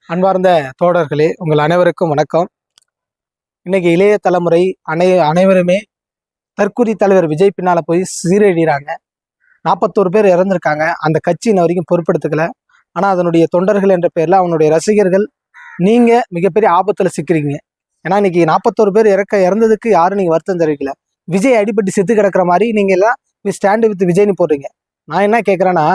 அன்பார்ந்த தோழர்களே, உங்கள் அனைவருக்கும் வணக்கம். இன்னைக்கு இளைய தலைமுறை அனைவருமே தற்கூரி தலைவர் விஜய் பின்னால போய் சீரழிறாங்க. 41 பேர் இறந்திருக்காங்க. அந்த கட்சி இன்ன வரைக்கும் பொறுப்பெடுத்துக்கல. ஆனா அதனுடைய தொண்டர்கள் என்ற பேர்ல அவனுடைய ரசிகர்கள் நீங்க மிகப்பெரிய ஆபத்துல சிக்கிறீங்க. ஏன்னா இன்னைக்கு 41 பேர் இறந்ததுக்கு யாரும் நீங்க வருத்தம் தெரிவிக்கல. விஜய் அடிபட்டு செத்து கிடக்குற மாதிரி நீங்க எல்லாம் ஸ்டாண்டு வித் விஜய்னு போடுறீங்க. நான் என்ன கேட்கறேன்னா,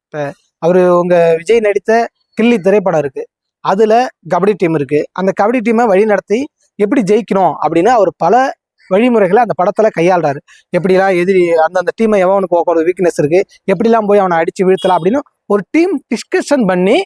இப்ப அவரு உங்க விஜய் நடித்த கில்லி திரைப்படம் இருக்கு. அதுல கபடி டீம் இருக்கு. அந்த கபடி டீமை வழி நடத்தி எப்படி ஜெயிக்கணும் அப்படின்னு அவர் பல வழிமுறைகளை அந்த படத்துல கையாளுறாரு. எப்படிலாம் எதிரி அந்தந்த டீமை எவனுக்கு ஒரு வீக்னஸ் இருக்கு, எப்படிலாம் போய் அவனை அடிச்சு வீழ்த்தலாம் அப்படின்னு ஒரு டீம் டிஸ்கஷன் பண்ணி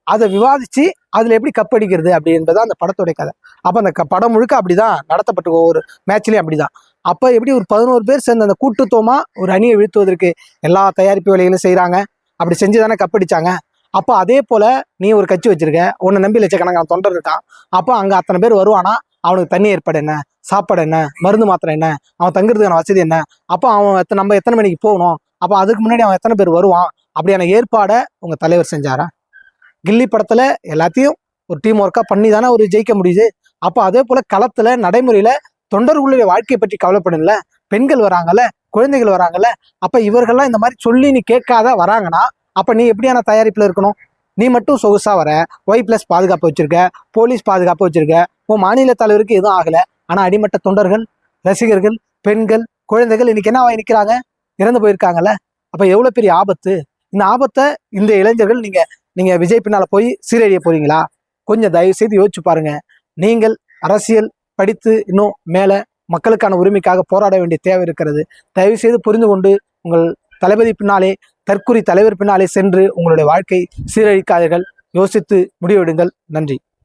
அதை விவாதிச்சு அதுல எப்படி கப் அடிக்கிறது அப்படின்றத அந்த படத்துடைய கதை. அப்ப அந்த படம் முழுக்க அப்படிதான் நடத்தப்பட்டு ஒவ்வொரு மேட்ச்லயும் அப்படிதான். அப்ப எப்படி ஒரு 11 பேர் சேர்ந்து அந்த கூட்டுத்துவமா ஒரு அணியை வீழ்த்துவதற்கு எல்லா தயாரிப்பு வேலைகளும் செய்யறாங்க. அப்படி செஞ்சுதானே கப் அடிச்சாங்க. அப்போ அதே போல நீ ஒரு கட்சி வச்சிருக்க, உன்னை நம்பி லட்சக்கணக்கான தொண்டர் இருக்கான். அப்போ அங்க அத்தனை பேர் வருவானா, அவனுக்கு தண்ணி ஏற்பாடு என்ன, சாப்பாடு என்ன, மருந்து மாத்திரை என்ன, அவன் தங்குறதுக்கான வசதி என்ன, அப்போ அவன் நம்ம எத்தனை மணிக்கு போகணும், அப்போ அதுக்கு முன்னாடி அவன் எத்தனை பேர் வருவான், அப்படியான ஏற்பாடை உங்க தலைவர் செஞ்சாரா? கில்லி படத்துல எல்லாத்தையும் ஒரு டீம் ஒர்க்கா பண்ணி தானே ஒரு ஜெயிக்க முடியுது. அப்போ அதே போல களத்துல நடைமுறையில தொண்டர்களுடைய வாழ்க்கையை பற்றி கவலைப்படல. பெண்கள் வராங்கல்ல, குழந்தைகள் வராங்கல்ல, அப்ப இவர்கள்லாம் இந்த மாதிரி சொல்லி நீ கேட்காத வராங்கன்னா அப்ப நீ எப்படியான தயாரிப்புல இருக்கணும்? நீ மட்டும் சொகுசா வர, Y+ பாதுகாப்பு வச்சிருக்க, போலீஸ் பாதுகாப்பு வச்சிருக்க, உன் மாநில தலைவருக்கு எதுவும் ஆகல. ஆனா அடிமட்ட தொண்டர்கள், ரசிகர்கள், பெண்கள், குழந்தைகள் இன்னைக்கு என்ன நிக்கிறாங்க? இறந்து போயிருக்காங்கல்ல. அப்ப எவ்வளவு பெரிய ஆபத்து. இந்த ஆபத்தை இந்த இளைஞர்கள் நீங்க விஜய் பின்னால போய் சீரழிய போறீங்களா? கொஞ்சம் தயவு செய்து யோசிச்சு பாருங்க. நீங்கள் அரசியல் படித்து இன்னும் மேல மக்களுக்கான உரிமைக்காக போராட வேண்டிய தேவை இருக்கிறது. தயவு செய்து புரிந்து கொண்டு உங்கள் தளபதி பின்னாலே, தற்கூரி தலைவர் பின்னாலே சென்று உங்களுடைய வாழ்க்கை சீரழிக்காதீர்கள். யோசித்து முடிவெடுங்கள். நன்றி.